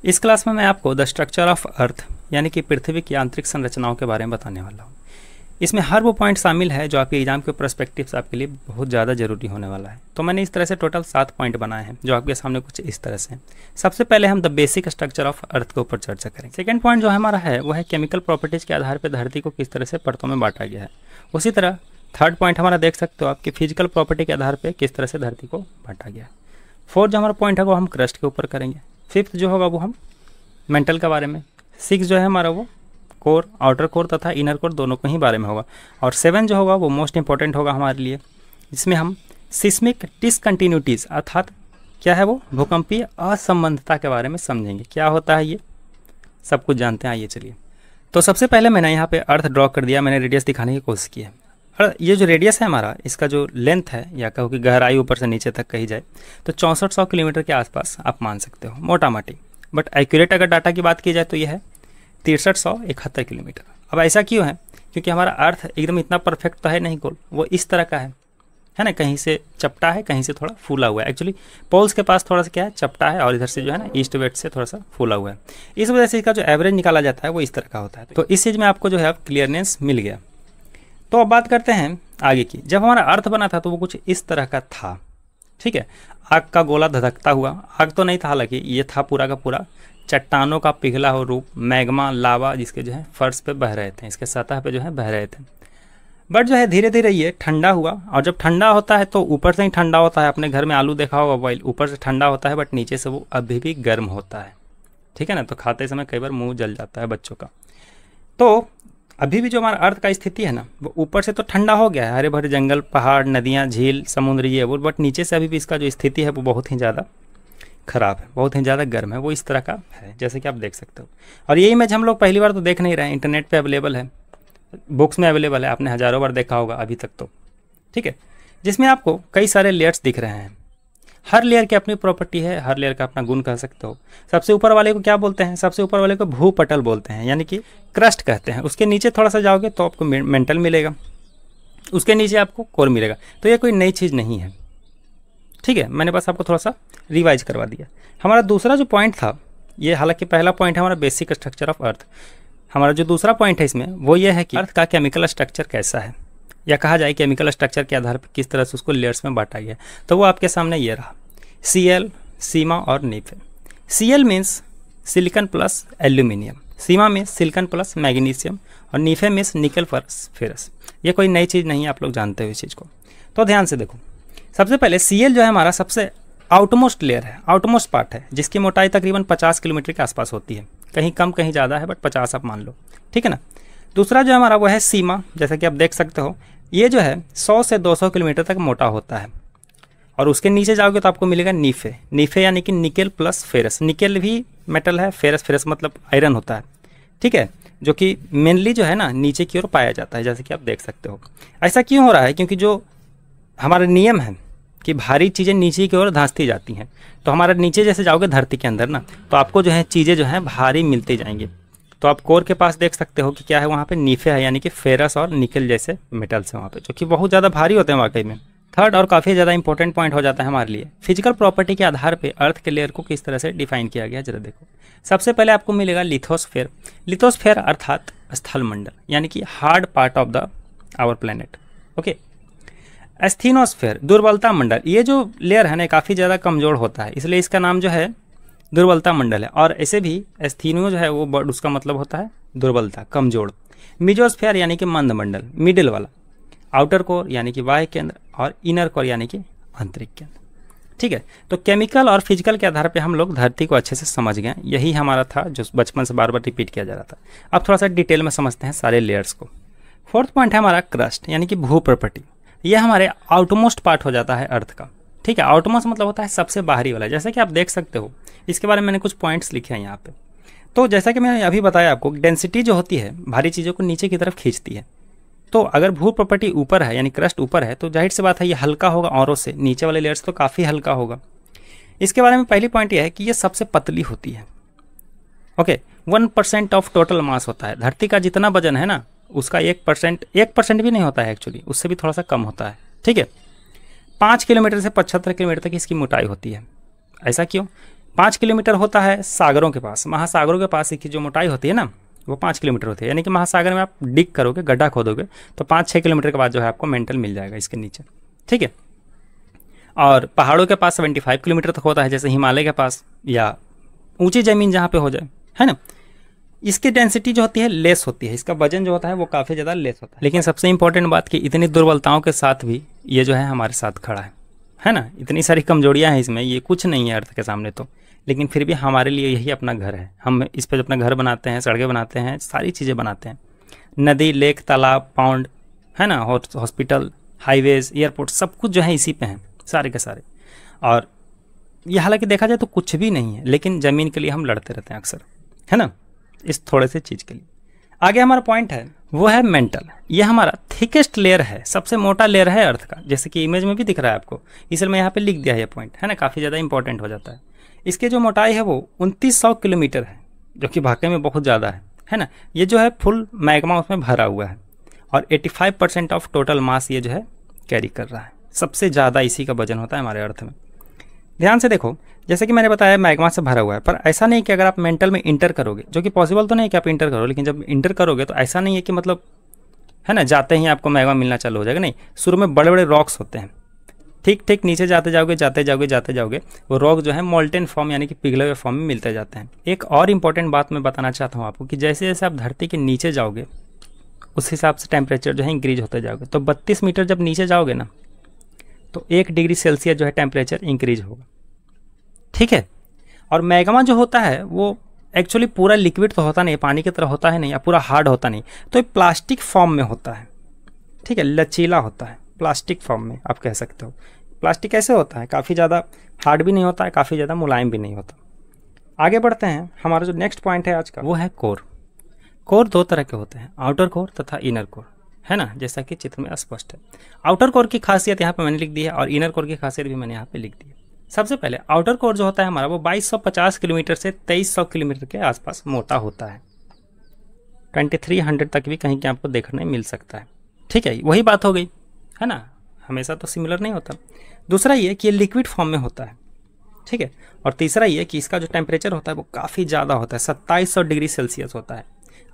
इस क्लास में मैं आपको द स्ट्रक्चर ऑफ अर्थ यानी कि पृथ्वी की आंतरिक संरचनाओं के बारे में बताने वाला हूँ। इसमें हर वो पॉइंट शामिल है जो आपके एग्जाम के पर्सपेक्टिव से आपके लिए बहुत ज़्यादा जरूरी होने वाला है। तो मैंने इस तरह से टोटल 7 पॉइंट बनाए हैं जो आपके सामने कुछ इस तरह से हैं। सबसे पहले हम the basic structure of earth के ऊपर चर्चा करेंगे। सेकंड पॉइंट जो हमारा है वो है केमिकल प्रॉपर्टीज़ के आधार पर धरती को किस तरह से परतों में बांटा गया है। उसी तरह थर्ड पॉइंट हमारा देख सकते हो आपकी फिजिकल प्रॉपर्टी के आधार पर किस तरह से धरती को बांटा गया है। फोर्थ जो हमारा पॉइंट है वो हम क्रस्ट के ऊपर करेंगे। फिफ्थ जो होगा वो हम मेंटल के बारे में। 6 जो है हमारा वो कोर, आउटर कोर तथा इनर कोर दोनों को ही बारे में होगा। और 7 जो होगा वो मोस्ट इंपॉर्टेंट होगा हमारे लिए, जिसमें हम सिस्मिक डिसकंटिन्यूटीज़ अर्थात क्या है वो भूकंपीय असंबंधता के बारे में समझेंगे। क्या होता है ये सब कुछ जानते हैं, आइए चलिए। तो सबसे पहले मैंने यहाँ पे अर्थ ड्रॉ कर दिया, मैंने रेडियस दिखाने की कोशिश की है। और ये जो रेडियस है हमारा, इसका जो लेंथ है या कहो कि गहराई ऊपर से नीचे तक कही जाए तो 6400 किलोमीटर के आसपास आप मान सकते हो मोटा माटी। बट एक्यूरेट अगर डाटा की बात की जाए तो ये है 6371 किलोमीटर। अब ऐसा क्यों है? क्योंकि हमारा अर्थ एकदम इतना परफेक्ट तो है नहीं गोल, वो इस तरह का है ना, कहीं से चपटा है कहीं से थोड़ा फूला हुआ है। एक्चुअली पोल्स के पास थोड़ा सा क्या है, चपटा है, और इधर से जो है ना ईस्ट वेस्ट से थोड़ा सा फूला हुआ है। इस वजह से इसका जो एवरेज निकाला जाता है वो इस तरह का होता है। तो इस चीज़ में आपको जो है क्लियरनेस मिल गया। तो अब बात करते हैं आगे की। जब हमारा अर्थ बना था तो वो कुछ इस तरह का था, ठीक है। आग का गोला धधकता हुआ, आग तो नहीं था हालांकि, ये था पूरा का पूरा चट्टानों का पिघला हुआ रूप, मैग्मा लावा जिसके जो है फर्श पे बह रहे थे, इसके सतह पे जो है बह रहे थे। बट जो है धीरे धीरे ये ठंडा हुआ, और जब ठंडा होता है तो ऊपर से ही ठंडा होता है। अपने घर में आलू देखा होगा बॉइल, ऊपर से ठंडा होता है बट नीचे से वो अभी भी गर्म होता है, ठीक है ना। तो खाते समय कई बार मुँह जल जाता है बच्चों का। तो अभी भी जो हमारा अर्थ का स्थिति है ना, वो ऊपर से तो ठंडा हो गया है, हरे भरे जंगल, पहाड़, नदियाँ, झील, समुद्र, ये वो, बट नीचे से अभी भी इसका जो स्थिति है वो बहुत ही ज़्यादा खराब है, बहुत ही ज़्यादा गर्म है। वो इस तरह का है जैसे कि आप देख सकते हो। और ये इमेज हम लोग पहली बार तो देख नहीं रहे हैं, इंटरनेट पे अवेलेबल है, बुक्स में अवेलेबल है, आपने हज़ारों बार देखा होगा अभी तक तो, ठीक है। जिसमें आपको कई सारे लेयर्स दिख रहे हैं। हर लेयर की अपनी प्रॉपर्टी है, हर लेयर का अपना गुण कह सकते हो। सबसे ऊपर वाले को क्या बोलते हैं? सबसे ऊपर वाले को भूपटल बोलते हैं, यानी कि क्रस्ट कहते हैं। उसके नीचे थोड़ा सा जाओगे तो आपको मेंटल मिलेगा, उसके नीचे आपको कोर मिलेगा। तो ये कोई नई चीज़ नहीं है, ठीक है। मैंने बस आपको थोड़ा सा रिवाइज करवा दिया। हमारा दूसरा जो पॉइंट था, ये हालांकि पहला पॉइंट है हमारा बेसिक स्ट्रक्चर ऑफ अर्थ। हमारा जो दूसरा पॉइंट है इसमें वो ये है कि अर्थ का केमिकल स्ट्रक्चर कैसा है, या कहा जाए केमिकल स्ट्रक्चर के आधार पर किस तरह से उसको लेयर्स में बांटा गया। तो वो आपके सामने ये रहा, Cl, सीमा और nife. Cl means silicon plus aluminium, sima में सिलिकॉन प्लस मैग्नीशियम, और nife means nickel plus ferrous. ये कोई नई चीज़ नहीं है, आप लोग जानते हो इस चीज़ को। तो ध्यान से देखो, सबसे पहले Cl जो है हमारा सबसे आउटमोस्ट लेयर है, आउटमोस्ट पार्ट है, जिसकी मोटाई तकरीबन 50 किलोमीटर के आसपास होती है, कहीं कम कहीं ज़्यादा है, बट 50 आप मान लो, ठीक है ना। दूसरा जो हमारा वो है सीमा, जैसा कि आप देख सकते हो, ये जो है 100 से 200 किलोमीटर तक मोटा होता है। और उसके नीचे जाओगे तो आपको मिलेगा नीफे। नीफे यानी कि निकेल प्लस फेरस। निकेल भी मेटल है, फेरस, फेरस मतलब आयरन होता है, ठीक है, जो कि मेनली जो है ना नीचे की ओर पाया जाता है, जैसे कि आप देख सकते हो। ऐसा क्यों हो रहा है? क्योंकि जो हमारा नियम है कि भारी चीज़ें नीचे की ओर धंसती जाती हैं, तो हमारा नीचे जैसे जाओगे धरती के अंदर ना, तो आपको जो है चीज़ें जो हैं भारी मिलती जाएंगी। तो आप कोर के पास देख सकते हो कि क्या है, वहाँ पे नीफे है, यानी कि फेरस और निकेल जैसे मेटल्स हैं वहाँ पे, जो कि बहुत ज़्यादा भारी होते हैं वाकई में। थर्ड और काफ़ी ज़्यादा इंपॉर्टेंट पॉइंट हो जाता है हमारे लिए, फिजिकल प्रॉपर्टी के आधार पे अर्थ के लेयर को किस तरह से डिफाइन किया गया, जरा देखो। सबसे पहले आपको मिलेगा लिथोस्फेयर। लिथोस्फेयर अर्थात स्थल मंडल, यानी कि hard part of the our planet, okay. Asthenosphere दुर्बलता मंडल, ये जो लेयर है ना काफ़ी ज़्यादा कमज़ोर होता है, इसलिए इसका नाम जो है दुर्बलता मंडल है। और ऐसे भी एस्थीनो जो है वो वर्ड उसका मतलब होता है दुर्बलता, कमजोर। मिजोस्फेयर यानी कि मंद मंडल, मिडिल वाला। आउटर कोर यानी कि बाह्य केंद्र, और इनर कोर यानी कि आंतरिक केंद्र, ठीक है। तो केमिकल और फिजिकल के आधार पे हम लोग धरती को अच्छे से समझ गए। यही हमारा था जो बचपन से बार बार रिपीट किया जा रहा था। अब थोड़ा सा डिटेल में समझते हैं सारे लेयर्स को। फोर्थ पॉइंट है हमारा क्रस्ट, यानी कि भू प्रॉपर्टी। ये हमारे आउटमोस्ट पार्ट हो जाता है अर्थ का, ठीक है। आउटमोस्ट मतलब होता है सबसे बाहरी वाला, जैसा कि आप देख सकते हो। इसके बारे में मैंने कुछ पॉइंट्स लिखे हैं यहाँ पे। तो जैसा कि मैंने अभी बताया आपको, डेंसिटी जो होती है भारी चीज़ों को नीचे की तरफ खींचती है। तो अगर भू प्रॉपर्टी ऊपर है, यानी क्रस्ट ऊपर है, तो जाहिर सी बात है ये हल्का होगा औरों से, नीचे वाले लेयर्स तो काफ़ी हल्का होगा। इसके बारे में पहली पॉइंट ये है कि ये सबसे पतली होती है, ओके। 1% ऑफ टोटल मास होता है। धरती का जितना वजन है ना, उसका 1% भी नहीं होता है एक्चुअली, उससे भी थोड़ा सा कम होता है, ठीक है। 5 किलोमीटर से 75 किलोमीटर तक इसकी मोटाई होती है। ऐसा क्यों? 5 किलोमीटर होता है सागरों के पास, महासागरों के पास की जो मोटाई होती है ना वो 5 किलोमीटर होती है। यानी कि महासागर में आप डिग करोगे, गड्ढा खोदोगे तो 5-6 किलोमीटर के बाद जो है आपको मेंटल मिल जाएगा इसके नीचे, ठीक है। और पहाड़ों के पास 75 किलोमीटर तक होता है, जैसे हिमालय के पास या ऊंची ज़मीन जहाँ पे हो जाए, है ना। इसकी डेंसिटी जो होती है लेस होती है, इसका वजन जो होता है वो काफ़ी ज़्यादा लेस होता है। लेकिन सबसे इंपॉर्टेंट बात कि इतनी दुर्बलताओं के साथ भी ये जो है हमारे साथ खड़ा है ना। इतनी सारी कमजोरियाँ हैं इसमें, ये कुछ नहीं है अर्थ के सामने तो, लेकिन फिर भी हमारे लिए यही अपना घर है। हम इस पर अपना घर बनाते हैं, सड़कें बनाते हैं, सारी चीज़ें बनाते हैं, नदी, लेक, तालाब, पाउंड, है ना, हॉस्पिटल, हाईवेज, एयरपोर्ट, सब कुछ जो है इसी पे हैं, सारे के सारे। और ये हालांकि देखा जाए तो कुछ भी नहीं है, लेकिन ज़मीन के लिए हम लड़ते रहते हैं अक्सर, है ना, इस थोड़े से चीज़ के लिए। आगे हमारा पॉइंट है वो है मेंटल। ये हमारा थिकेस्ट लेयर है, सबसे मोटा लेयर है अर्थ का, जैसे कि इमेज में भी दिख रहा है आपको, इसलिए मैं यहाँ पे लिख दिया है ये पॉइंट, है ना, काफ़ी ज़्यादा इंपॉर्टेंट हो जाता है। इसके जो मोटाई है वो 2900 किलोमीटर है, जो कि वाकई में बहुत ज़्यादा है ना। ये जो है फुल मैग्मा उसमें भरा हुआ है और 85% ऑफ टोटल मास ये जो है कैरी कर रहा है। सबसे ज़्यादा इसी का वजन होता है हमारे अर्थ में। ध्यान से देखो, जैसे कि मैंने बताया मैग्मा से भरा हुआ है, पर ऐसा नहीं कि अगर आप मेंटल में इंटर करोगे, जो कि पॉसिबल तो नहीं कि आप इंटर करो, लेकिन जब इंटर करोगे तो ऐसा नहीं है कि मतलब, है ना, जाते ही आपको मैग्मा मिलना चालू हो जाएगा। नहीं, शुरू में बड़े बड़े रॉक्स होते हैं, ठीक ठीक नीचे जाते जाओगे वो रॉक जो है मोल्टेन फॉर्म यानी कि पिघले हुए फॉर्म में मिलते जाते हैं। एक और इम्पॉर्टेंट बात मैं बताना चाहता हूँ आपको कि जैसे जैसे आप धरती के नीचे जाओगे उस हिसाब से टेम्परेचर जो है इंक्रीज होते जाओगे। तो 32 मीटर जब नीचे जाओगे ना तो 1 डिग्री सेल्सियस जो है टेम्परेचर इंक्रीज होगा, ठीक है। और मैग्मा जो होता है वो एक्चुअली पूरा लिक्विड तो होता नहीं, पानी की तरह होता है नहीं, या पूरा हार्ड होता नहीं, तो ये प्लास्टिक फॉर्म में होता है, ठीक है, लचीला होता है, प्लास्टिक फॉर्म में आप कह सकते हो। प्लास्टिक कैसे होता है, काफ़ी ज़्यादा हार्ड भी नहीं होता है, काफ़ी ज़्यादा मुलायम भी नहीं होता। आगे बढ़ते हैं, हमारा जो नेक्स्ट पॉइंट है आज का वो है कोर। कोर 2 तरह के होते हैं, आउटर कोर तथा इनर कोर, है ना, जैसा कि चित्र में स्पष्ट है। आउटर कोर की खासियत यहाँ पे मैंने लिख दी है और इनर कोर की खासियत भी मैंने यहाँ पे लिख दी है। सबसे पहले आउटर कोर जो होता है हमारा वो 2250 किलोमीटर से 2300 किलोमीटर के आसपास मोटा होता है। 2300 तक भी कहीं के आपको देखने मिल सकता है, ठीक है। वही बात हो गई, है ना, हमेशा तो सिमिलर नहीं होता। दूसरा ये कि ये लिक्विड फॉर्म में होता है, ठीक है। और तीसरा ये कि इसका जो टेम्परेचर होता है वो काफ़ी ज़्यादा होता है, 2700 डिग्री सेल्सियस होता है।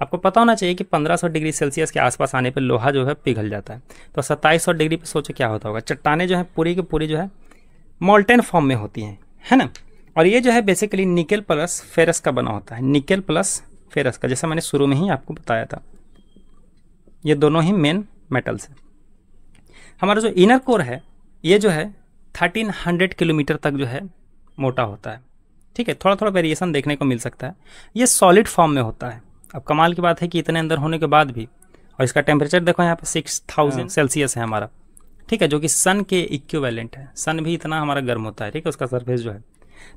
आपको पता होना चाहिए कि 1500 डिग्री सेल्सियस के आसपास आने पर लोहा जो है पिघल जाता है, तो 2700 डिग्री पे सोचो क्या होता होगा। चट्टाने जो है पूरी की पूरी जो है मोल्टेन फॉर्म में होती हैं, है ना। और ये जो है बेसिकली निकेल प्लस फेरस का बना होता है, निकेल प्लस फेरस का, जैसा मैंने शुरू में ही आपको बताया था। ये दोनों ही मेन मेटल्स हैं। हमारा जो इनर कोर है ये जो है 1300 किलोमीटर तक जो है मोटा होता है, ठीक है। थोड़ा थोड़ा वेरिएशन देखने को मिल सकता है। ये सॉलिड फॉर्म में होता है। अब कमाल की बात है कि इतने अंदर होने के बाद भी, और इसका टेम्परेचर देखो यहाँ पे 6000 सेल्सियस है हमारा, ठीक है, जो कि सन के इक्विवेलेंट है। सन भी इतना हमारा गर्म होता है, ठीक है, उसका सरफेस जो है।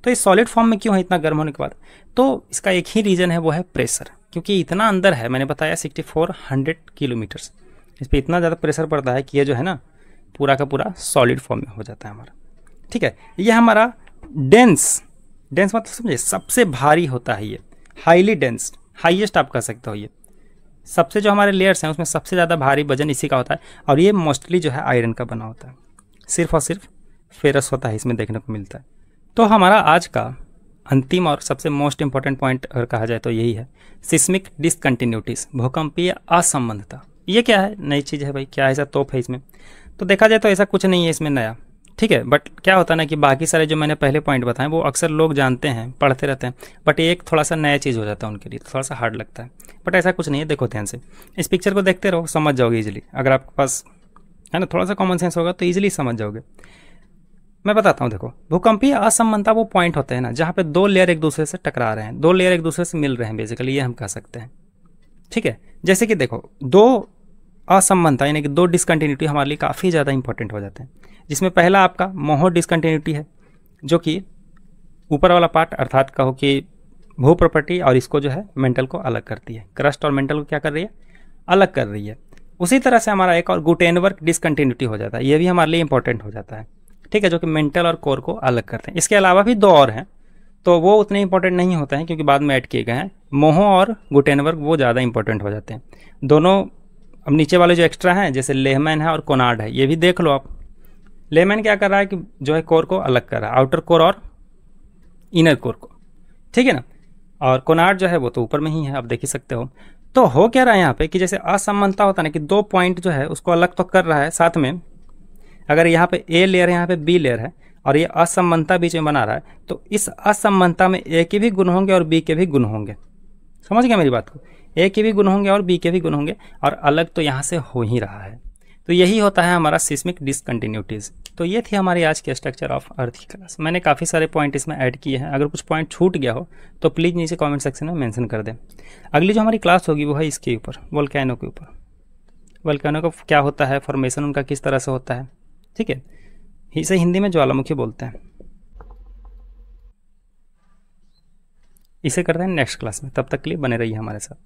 तो ये सॉलिड फॉर्म में क्यों है इतना गर्म होने के बाद, तो इसका एक ही रीज़न है, वो है प्रेशर। क्योंकि इतना अंदर है, मैंने बताया 6400 किलोमीटर्स, इस पर इतना ज़्यादा प्रेशर पड़ता है कि ये जो है ना पूरा का पूरा सॉलिड फॉर्म में हो जाता है हमारा, ठीक है। ये हमारा डेंस मतलब समझे सबसे भारी होता है ये, हाईली डेंस, हाईएस्ट आप कह सकते हो। ये सबसे जो हमारे लेयर्स हैं उसमें सबसे ज़्यादा भारी वजन इसी का होता है। और ये मोस्टली जो है आयरन का बना होता है, सिर्फ और सिर्फ फेरस होता है इसमें देखने को मिलता है। तो हमारा आज का अंतिम और सबसे मोस्ट इंपॉर्टेंट पॉइंट अगर कहा जाए तो यही है, सिस्मिक डिसकंटिन्यूटीज, भूकंपीय असंबंधता। ये क्या है, नई चीज़ है भाई, क्या ऐसा तोप है इसमें? तो देखा जाए तो ऐसा कुछ नहीं है इसमें नया, ठीक है। बट क्या होता है ना कि बाकी सारे जो मैंने पहले पॉइंट बताए वो अक्सर लोग जानते हैं, पढ़ते रहते हैं, बट एक थोड़ा सा नया चीज़ हो जाता है उनके लिए, थोड़ा सा हार्ड लगता है। बट ऐसा कुछ नहीं है, देखो ध्यान से, इस पिक्चर को देखते रहो, समझ जाओगे इजीली। अगर आपके पास है ना थोड़ा सा कॉमन सेंस होगा तो ईजिली समझ जाओगे। मैं बताता हूँ, देखो, भूकंपीय असंबंधता वो पॉइंट होते हैं ना जहाँ पे 2 लेयर एक दूसरे से टकरा रहे हैं, 2 लेयर एक दूसरे से मिल रहे हैं, बेसिकली ये हम कह सकते हैं, ठीक है। जैसे कि देखो 2 असंबंधता यानी कि 2 डिसकंटिन्यूटी हमारे लिए काफ़ी ज़्यादा इंपॉर्टेंट हो जाते हैं, जिसमें पहला आपका मोहो डिसकंटिन्यूटी है, जो कि ऊपर वाला पार्ट अर्थात कहो कि भू प्रॉपर्टी और इसको जो है मेंटल को अलग करती है, क्रस्ट और मेंटल को क्या कर रही है, अलग कर रही है। उसी तरह से हमारा एक और गुटेनबर्ग डिसकंटिन्यूटी हो जाता है, ये भी हमारे लिए इंपॉर्टेंट हो जाता है, ठीक है, जो कि मेंटल और कोर को अलग करते हैं। इसके अलावा भी 2 और हैं, तो वो उतने इंपॉर्टेंट नहीं होते हैं क्योंकि बाद में ऐड किए गए हैं। मोहो और गुटेनबर्ग वो ज़्यादा इंपॉर्टेंट हो जाते हैं दोनों। अब नीचे वाले जो एक्स्ट्रा हैं जैसे लेहमैन है और कोनार्ड है, ये भी देख लो आप। लेहमैन क्या कर रहा है कि जो है कोर को अलग कर रहा है, आउटर कोर और इनर कोर को, ठीक है ना। और कोनार्ड जो है वो तो ऊपर में ही है, आप देख ही सकते हो। तो हो क्या रहा है यहाँ पे कि जैसे असमानता होता है ना कि दो पॉइंट जो है उसको अलग तो कर रहा है साथ में, अगर यहाँ पे ए लेयर है, यहाँ पे बी लेयर है और ये असमानता बीच में बना रहा है, तो इस असमानता में ए के भी गुण होंगे और बी के भी गुण होंगे। समझ गया मेरी बात को? ए के भी गुण होंगे और बी के भी गुण होंगे, और अलग तो यहाँ से हो ही रहा है। तो यही होता है हमारा सिस्मिक डिसकंटिन्यूटीज़। तो ये थी हमारी आज की स्ट्रक्चर ऑफ अर्थ की क्लास। मैंने काफ़ी सारे पॉइंट इसमें ऐड किए हैं, अगर कुछ पॉइंट छूट गया हो तो प्लीज़ नीचे कमेंट सेक्शन में मेंशन कर दें। अगली जो हमारी क्लास होगी वो है इसके ऊपर, वोल्केनो के ऊपर। वोल्केनो का क्या होता है, फॉर्मेशन उनका किस तरह से होता है, ठीक है। इसे हिंदी में ज्वालामुखी बोलते हैं। इसे करते हैं नेक्स्ट क्लास में, तब तक के लिए बने रहिए हमारे साथ।